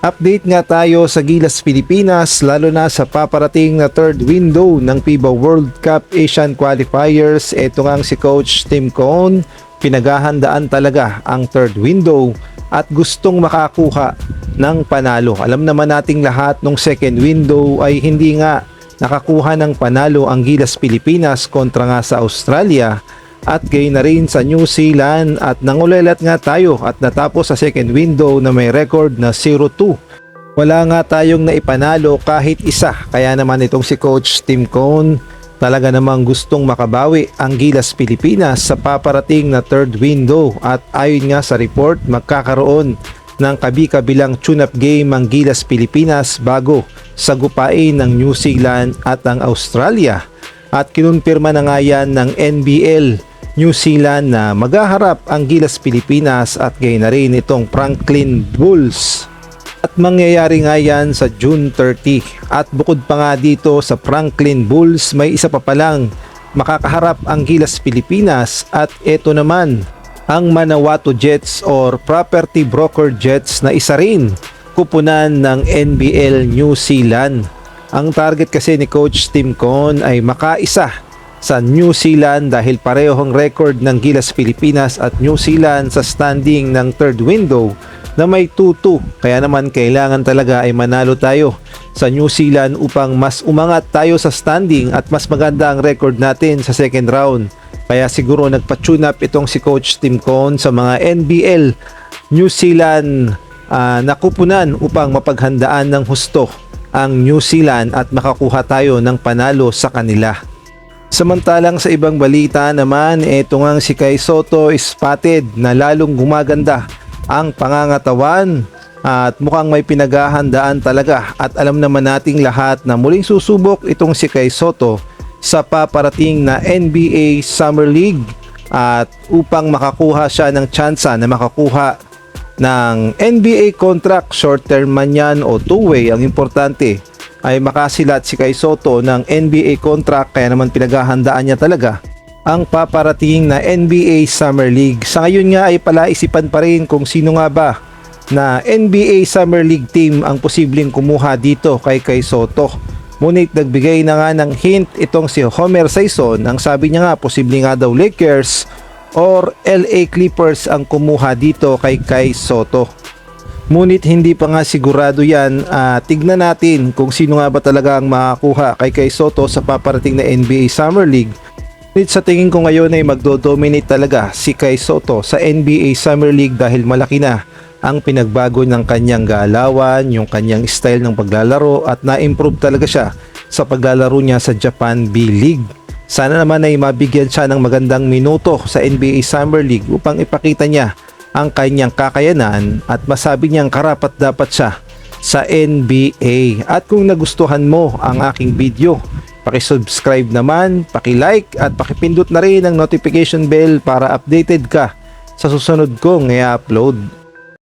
Update nga tayo sa Gilas Pilipinas lalo na sa paparating na third window ng FIBA World Cup Asian Qualifiers. Ito nga si Coach Tim Cone, pinaghahandaan talaga ang third window at gustong makakuha ng panalo. Alam naman nating lahat nung second window ay hindi nga nakakuha ng panalo ang Gilas Pilipinas kontra nga sa Australia at gayon na rin sa New Zealand at nangulelat nga tayo at natapos sa second window na may record na 0-2. Wala nga tayong naipanalo kahit isa, kaya naman itong si Coach Tim Cone talaga namang gustong makabawi ang Gilas Pilipinas sa paparating na third window at ayon nga sa report magkakaroon ng kabi-kabilang tune-up game ang Gilas Pilipinas bago sagupain ng New Zealand at ang Australia at kinumpirma na nga yan ng NBL New Zealand na maghaharap ang Gilas Pilipinas at gayon na rin itong Franklin Bulls. At mangyayari nga yan sa June 30. At bukod pa nga dito sa Franklin Bulls, may isa pa palang makakaharap ang Gilas Pilipinas at ito naman ang Manawato Jets or Property Broker Jets na isa rin kupunan ng NBL New Zealand. Ang target kasi ni Coach Tim Cone ay makaisa sa New Zealand dahil parehong record ng Gilas Pilipinas at New Zealand sa standing ng third window na may 2-2. Kaya naman kailangan talaga ay manalo tayo sa New Zealand upang mas umangat tayo sa standing at mas maganda ang record natin sa second round. Kaya siguro nagpa-tune up itong si Coach Tim Cone sa mga NBL New Zealand nakupunan upang mapaghandaan ng husto ang New Zealand at makakuha tayo ng panalo sa kanila. Samantalang sa ibang balita naman, eto ngang si Kai Sotto spotted na lalong gumaganda ang pangangatawan at mukhang may pinaghahandaan talaga at alam naman nating lahat na muling susubok itong si Kai Sotto sa paparating na NBA Summer League at upang makakuha siya ng tsansa na makakuha ng NBA contract, short term man yan o two-way, ang importante ay makasilat si Kai Sotto ng NBA contract kaya naman pinaghahandaan niya talaga ang paparating na NBA Summer League. Sa ngayon nga ay palaisipan pa rin kung sino nga ba na NBA Summer League team ang posibleng kumuha dito kay Kai Sotto. Ngunit nagbigay na nga ng hint itong si Homer Sison. Ang sabi niya nga posible nga daw Lakers or LA Clippers ang kumuha dito kay Kai Sotto. Ngunit hindi pa nga sigurado yan. Tignan natin kung sino nga ba talaga ang makakuha kay Kai Sotto sa paparating na NBA Summer League. Ngunit sa tingin ko ngayon ay magdodominate talaga si Kai Sotto sa NBA Summer League dahil malaki na ang pinagbago ng kanyang galawan, yung kanyang style ng paglalaro at na-improve talaga siya sa paglalaro niya sa Japan B-League. Sana naman ay mabigyan siya ng magandang minuto sa NBA Summer League upang ipakita niya ang kanyang kakayanan at masabi niyang karapat dapat siya sa NBA. At kung nagustuhan mo ang aking video, paki-subscribe naman, paki-like at paki-pindot na rin ang notification bell para updated ka sa susunod kong i-upload.